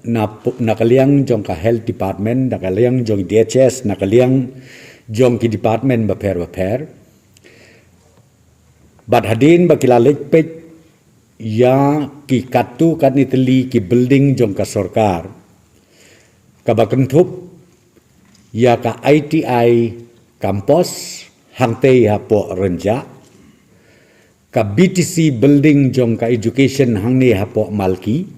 nakaliang jong ka health department, nakaliang jong DHS, nakaliang jong ki department baper bat hadin bakila lekpej ya ki katu kan itali ki building jong ka sorkar ka bakentup ya ka ITI kampus hangte ya po renja ka BTC building jong ka education hangni ha po malki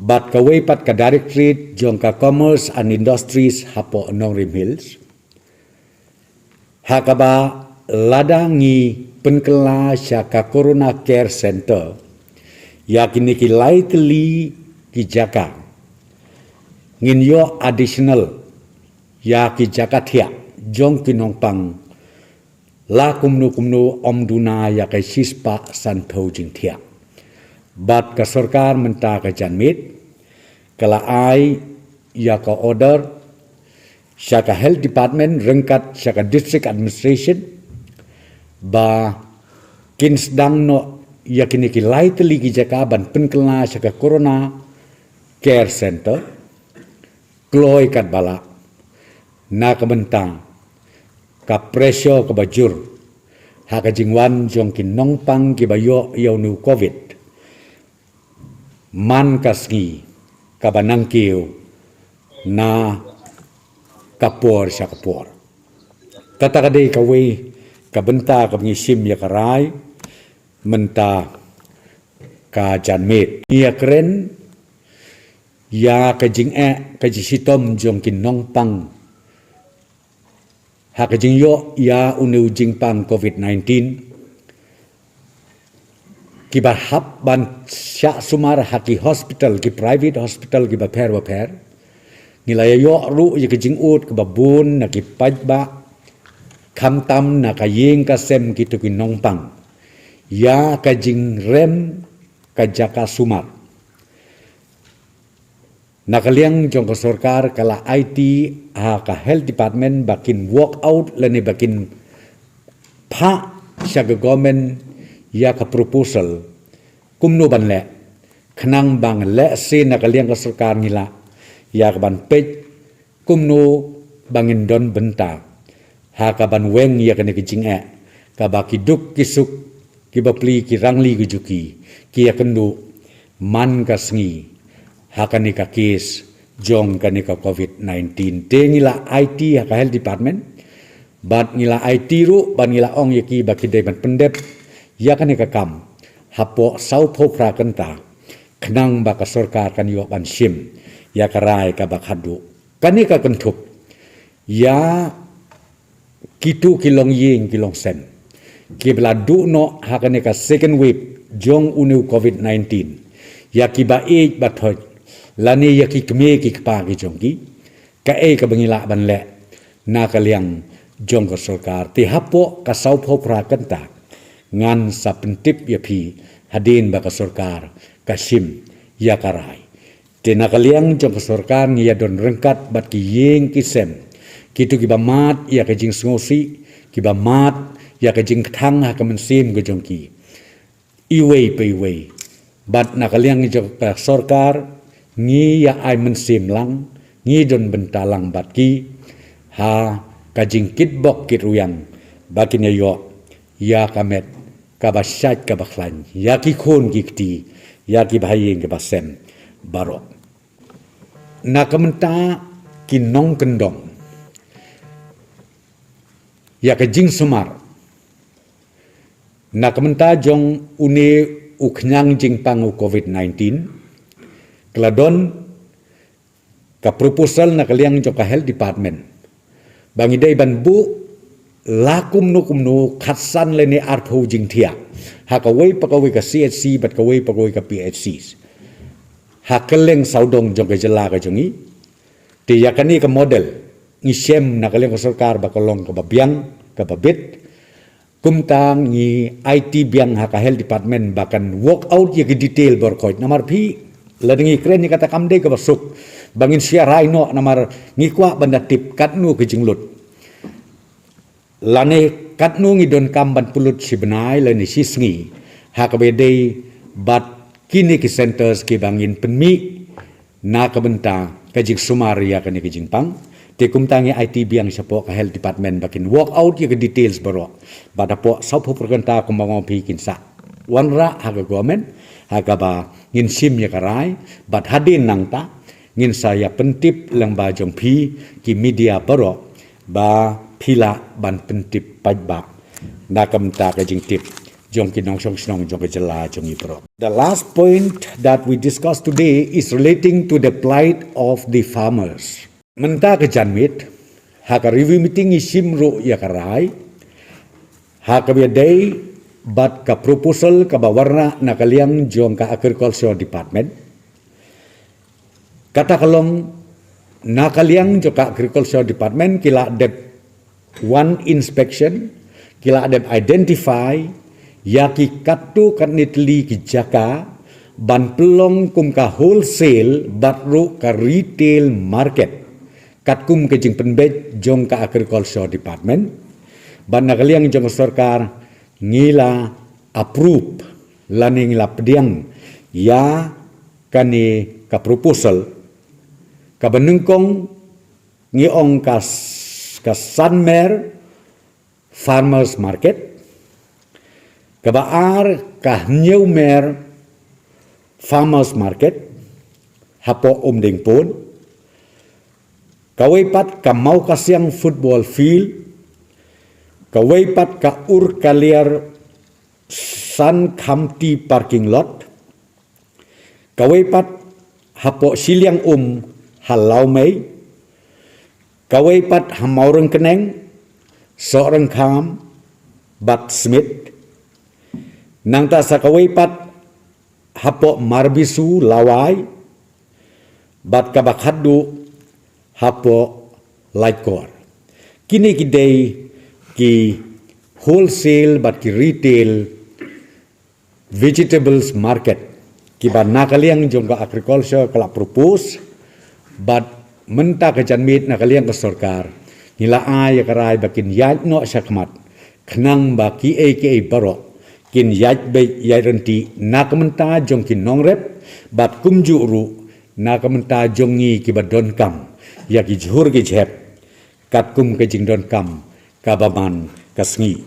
bat ka weipat ka directorate jong ka commerce and industries ha po Nongrim Hills ha ka ba ladangi penkela syaka Corona Care Center yakini ki likely ki jaka ngin yo additional ya ki jaka thia jong kinong pang la kumnu om duna ya kai sispa san thau jing thia bat ka sarkar menta ka janmit kala ai ya ka order syaka health department rengkat syaka district administration ba kinsdang no yakini ki lightly ki jaka ban penkela syaka Corona Care Center kloi kat bala na kabentang ka presyo ka bajur ha ka jingwan jong kin nongpang ki bayo yaw nu COVID man kasgi ka banangkiw na kapor sa kapor katakade kawe kabenta ka pengisim ya karai menta ka janmit ia keren ya ka jing'e ka jisitom jong kin nongpang ha ka jingyo ya unu jingpang COVID-19 ki barhap ban sya sumar haki hospital ki private hospital ki baper nilai yo ru ya ka jing'ut ka babun na ki pajba kam tam na ka yeng ka sem kitu ki nongpang ya ka jing rem ka jaka sumar nakaliang jong ka sarkar kala IT ha ka health department bakin walk out lani bakin pha sya government ya ka proposal kumno ban le khnang bang le se nakaliang ka sarkar ngila ya ka ban pej kumno bangin don benta ha ka ban weng ya kene kijing ka ba kiduk kisuk ki bapli ki rangli ki juki ki ya kendu man ka sngi ha ka ni ka case jong ka ni ka COVID-19 te ngila IT ha ka health department bat ngila IT ru ban ngila ong yaki ba ki ban pendep ya ka ni ka kam hapo sau tho pra kanta khnang ba ka sarkar kan yo ban sim ya ka rai ka ba khadu kan ni ka kentup ya kitu kilong ying kilong sen kibla du no hakane ka second wave jong unu COVID-19 ya kiba e bathoj lani ya ki kme ki pa ki jong ki ka e ka bangila ban le na ka liang jong ka sarkar ti hapo ka sau pho pra kanta ngan sa pentip ya phi hadin ba ka sarkar ka sim ya karai ti na ka liang jong ka sarkar ngi ya don rengkat bat ki yeng ki sem kitu kiba mat ya ka jing ngosi kiba mat ya ka jing thang ha ka mensim go jongki iwei pe iwei bat nakaliang jo ka sarkar ngi ya ai mensim lang ngi don bentalang bat ki ha ka jing kit bok kit ruyang bakin ya yo ya kamet ka basyat ka baklan ya ki khon ki kti ya ki bhayeng ka basem barok nakamenta kinong kendong ya ka jing sumar na kamenta jong une uknyang jing pangu COVID-19 kladon ka proposal na kaliang jo ka health department bangi dai ban bu lakum no khatsan lene artho jing thia ha ka wei pa ka wei ka CHC bat ka wei pa ka wei ka PHCs ha keleng saudong jong ka jela ka jongi ti ya kani ka model ngisem na kaliang ka sarkar bakalong ka babyang ka babit kumtang ni IT biang ha ka health department bakan work out ye ki detail berkoi namar phi ladingi kren ni kata kamde ka basuk bangin siarai no namar ngikwa banda tip katnu ke jinglut lane katnu ngi don kamban pulut si benai lani sisngi ha ka bede bat kini ki centers ki bangin penmi na kabenta kajing sumaria kani kajing pang te kumtangi IT biang siapo ka health department bakin walk out ya ke details baro bada po saupo perkenta kumbango pikin sa wanra haga government haga ba ngin sim ya karai bat hadin nang ta ngin saya pentip lang ba jong pi ki media baro ba pila ban pentip pajba na kamta kajing tip jong kinong song jong kejela jong ipro. The last point that we discussed today is relating to the plight of the farmers. Menta ke janmit haka review meeting isimro ya karai haka biadai bat ka proposal ka bawarna na kaliang jong ka agriculture department kata kalong na kaliang jong ka agriculture department kila adep one inspection kila adep identify yaki katu kanitli ki jaka ban pelong kum ka wholesale batru ka retail market kat kum ke jing penbet jong ka agriculture department ban nakaliang jong sarkar ngila approve laning la pediang ya kani ka proposal ka benengkong ngiong ka Sanmer farmers market kabaar ka Newmer farmers market hapo umding pun kawaipat ka mau kasyang football field kawaipat ka kaliar Sun County parking lot kawaipat hapo siliang halau mei kawaipat hamaureng keneng seorang kam bat smith nang ta sa kawaipat hapo marbisu lawai bat kabakadu hapo lightcore kini kidei ki wholesale bat ki retail vegetables market ki ba nakaliang jongga agriculture kala propose bat menta ke janmit nakaliang ke sarkar nila ay karai bakin yat no sakmat khnang ba ki baro kin yat be yarenti nakamenta jong kin nongrep bat kumju ru nakamenta jongi ki badon kam ya ki jhur ki jhep kat kum ke jing don kam kabaman kasngi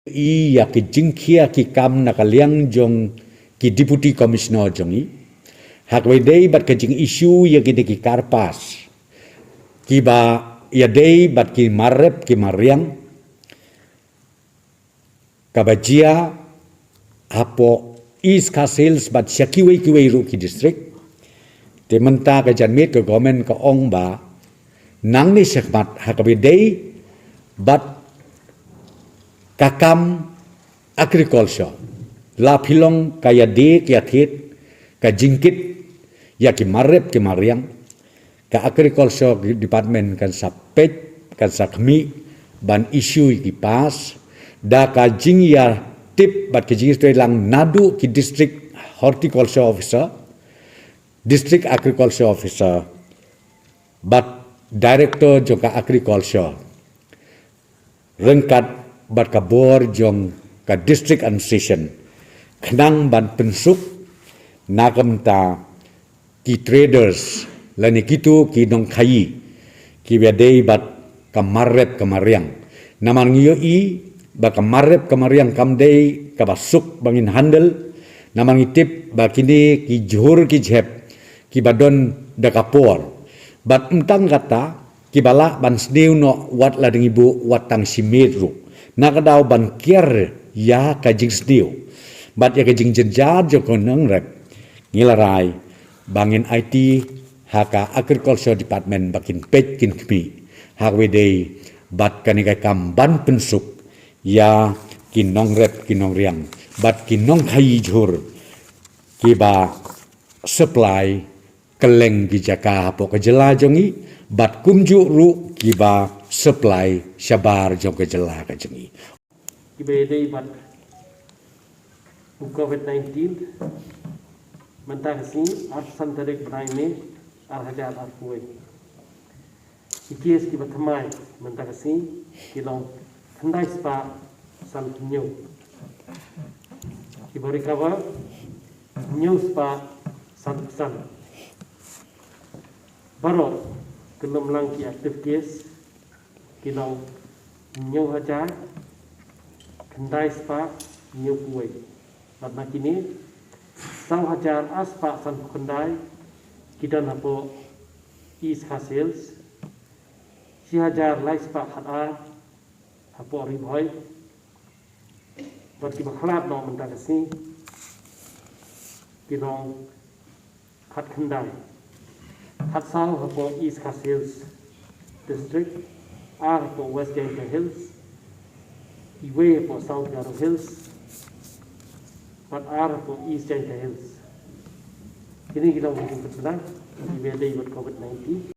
i ya ki jingkhia ki kam nakaliang jong ki deputy commissioner jongi hakwe dei bat ke jing issue ya ki de ki karpas ki ba ya dei bat ki marrep ki mariang kabajia apo is kasils bat syakiwe kiwe ru ki district te menta ka janmit ke government ka ong ba nang ni sekmat hakabe dei bat kakam agriculture la philong kaya de kya thit ka jingkit ya ki marrep ki mariang ka agriculture department kan sapet kan sakmi ban issue ki pas da ka jingya tip bat ki jingistoi lang nadu ki district horticulture officer district agriculture officer but director joka agriculture rengkat bat ka bor jong ka district administration khnang ban pensuk nakamta ki traders lani kitu ki dong khai ki bedei bat kamarrep kamariang naman ngiyo i ba kamarrep kamariang kamdei ka basuk bangin handle naman itip ba kini ki jhur ki jhep ki badon da kapor bat entang kata ki bala ban sdeu no wat la ding ibu wat tang simetru nakadaw ban kier ya ka jing sdeu bat ya ka jing jenjar jo konang rep ngilarai bangin IT haka agriculture department bakin pet kin kmi hakwe dei bat kanikai kam ban pensuk ya kinong rep kinong riang bat kinong khai jhur ki ba supply keleng ki jaka hapo ke jela jongi bat kumju ru ki ba supply syabar jong ke jela ke jongi ki be dei bat COVID-19 mentang si ar santarik braine ar hajat ar kuwe ikis ki batmai mentang si ki long thandai spa sam kinyo ki bori kawa news spa sam baru kelum lang ki active case kilong nyo hajar kendai spa nyo kuai karena kini sang hajar aspa san kendai kidan hapo is hasils si hajar lai spa hata hapo riboy bagi bakhlap no mentasi kilong khat kendai khat sao hapo is hasils district A hapo West Jayanta Hills Iwe hapo South Garo Hills Pat R hapo East Jayanta Hills. Kini kita mungkin bersenang Iwe day COVID-19